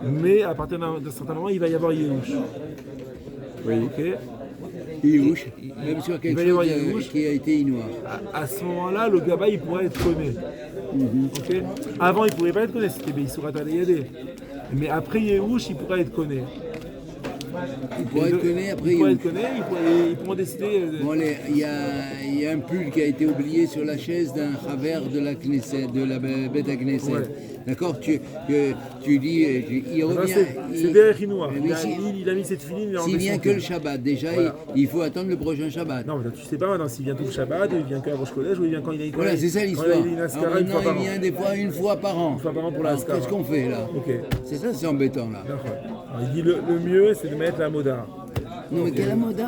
Speaker 1: Mais à partir d'un certain moment, il va y avoir Yehush.
Speaker 3: Oui.
Speaker 1: Ok.
Speaker 3: Youch, même sur
Speaker 1: Il
Speaker 3: quelque
Speaker 1: va y avoir
Speaker 3: chose
Speaker 1: Youch.
Speaker 3: qui a été noir.
Speaker 1: À ce moment-là, le gaba il pourrait être connu. Ok. Avant, il ne pourrait pas être connu, c'était Beisourat Aleyadeh. Mais après Yehush, il pourrait être connu.
Speaker 3: Il pourrait être connu après
Speaker 1: Il pourrait
Speaker 3: Youch.
Speaker 1: être connu, ils pourront décider.
Speaker 3: Bon, allez, il y a un pull qui a été oublié sur la chaise d'un Haver de la Knesset, de la Beth Knesset.
Speaker 1: Ouais.
Speaker 3: D'accord, tu dis, il
Speaker 1: Ça,
Speaker 3: revient.
Speaker 1: c'est derrière noir.
Speaker 3: Mais
Speaker 1: Il a mis cette filine, il a
Speaker 3: S'il
Speaker 1: enlevé
Speaker 3: vient
Speaker 1: son
Speaker 3: que le
Speaker 1: pull.
Speaker 3: Shabbat, déjà,
Speaker 1: Voilà.
Speaker 3: il faut attendre le prochain Shabbat.
Speaker 1: Non, mais tu sais pas maintenant s'il vient tout le Shabbat, ou il vient qu'à Rosh Collège, ou il vient quand il est.
Speaker 3: Voilà, c'est ça l'histoire.
Speaker 1: Quand il est une
Speaker 3: Alors
Speaker 1: Ascara une fois
Speaker 3: maintenant,
Speaker 1: par
Speaker 3: il
Speaker 1: an.
Speaker 3: vient des fois une fois par an.
Speaker 1: Une fois par an pour la
Speaker 3: Alors,
Speaker 1: Ascara.
Speaker 3: qu'est-ce qu'on fait là?
Speaker 1: Ok.
Speaker 3: C'est ça, c'est embêtant là.
Speaker 1: D'accord. Alors, il dit le mieux, c'est de mettre la moda.
Speaker 3: Non, mais quelle moda!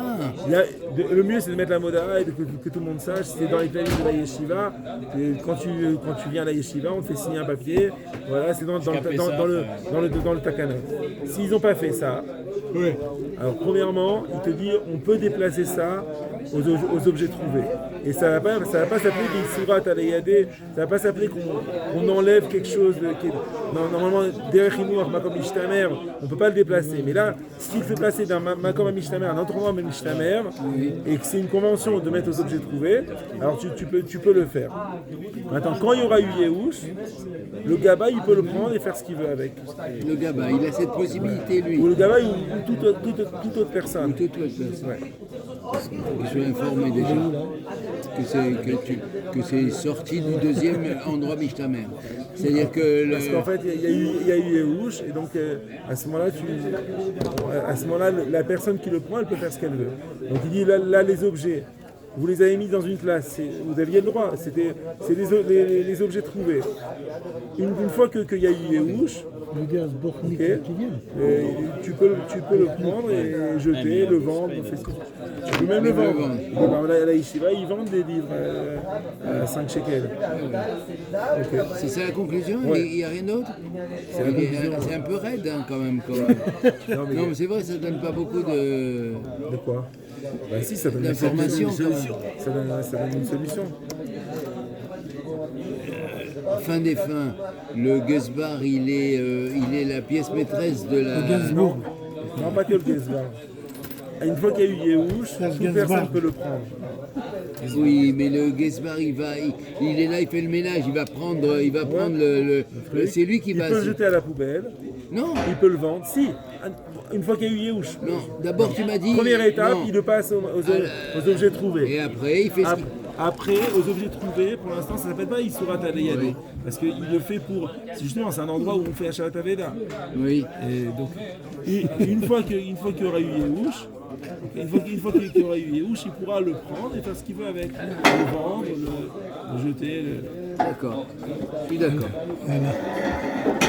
Speaker 1: Le mieux, c'est de mettre la moda et que tout le monde sache. C'est dans les plannings de la yeshiva. Et quand tu viens à la yeshiva, on te fait signer un papier. Voilà, c'est dans le takanot. S'ils n'ont pas fait ça, alors premièrement, il te dit on peut déplacer ça aux objets trouvés. Et ça va pas s'appeler des surat aleyadeh, ça va pas s'appeler qu'on enlève quelque chose qui est, normalement derrière Inour, Makom Mishtamer, on peut pas le déplacer. Mais là, s'il fait placer d'un Makom à Mishtamer à un autre endroit Mishtamer, et que c'est une convention de mettre aux objets trouvés, alors tu peux le faire. Maintenant, quand il y aura eu Yehush, le Gaba il peut le prendre et faire ce qu'il veut avec.
Speaker 3: Le Gaba, il a cette possibilité lui.
Speaker 1: Ou le Gaba ou toute autre personne.
Speaker 3: Toute autre place.
Speaker 1: Ouais.
Speaker 3: Je suis informé déjà que c'est sorti du deuxième endroit Mishtamer. C'est-à-dire que
Speaker 1: Parce qu'en fait, il y a eu Yehush, et donc à ce moment-là, la personne qui le prend, elle peut faire ce qu'elle veut. Donc il dit là les objets, vous les avez mis dans une classe, vous aviez le droit, c'est les objets trouvés. Une fois qu'il y a eu Yehush,
Speaker 2: Le gaz bornique
Speaker 1: Ok.
Speaker 2: qui vient.
Speaker 1: Et tu peux le prendre et jeter, le vendre, fais ce que tu peux même le vendre. Et ben, là, la Yeshiva, ils vendent des livres à 5 shekels. Ok.
Speaker 3: C'est ça la conclusion?
Speaker 1: Ouais.
Speaker 3: Il n'y a rien d'autre?
Speaker 1: C'est la conclusion.
Speaker 3: C'est un peu raide hein, quand même.
Speaker 1: Non, mais
Speaker 3: Non, mais c'est vrai, ça donne pas beaucoup de.
Speaker 1: de quoi? Bah si, ça donne
Speaker 3: D'informations,
Speaker 1: une solution. Ça donne une solution.
Speaker 3: Fin des fins, le Gusbar, il est la pièce maîtresse de la.
Speaker 1: Non, non, pas que le Gazbar. Une fois qu'il y a eu Yehush, toute personne peut le prendre.
Speaker 3: Oui, mais le Gusbar, il est là, il fait le ménage, il va prendre le c'est lui qui
Speaker 1: Il
Speaker 3: va.
Speaker 1: peut le jeter à la poubelle,
Speaker 3: Non,
Speaker 1: il peut le vendre. Si, une fois qu'il y a eu Yehush.
Speaker 3: non. D'abord, tu m'as dit.
Speaker 1: Première étape,
Speaker 3: non.
Speaker 1: il le passe aux objets trouvés.
Speaker 3: Et après, il fait ce qu'il.
Speaker 1: Après, aux objets trouvés, pour l'instant, ça s'appelle pas Isurat Adayade.
Speaker 3: Oui.
Speaker 1: Parce qu'il le fait pour. Justement, c'est un endroit où on fait Asharat Aveda.
Speaker 3: Oui.
Speaker 1: Et donc, une fois qu'il y aura eu Yehush, une fois qu'il y aura eu Yehush, il pourra le prendre et faire ce qu'il veut avec. Le vendre, le jeter.
Speaker 3: D'accord. Je suis d'accord.
Speaker 2: Voilà.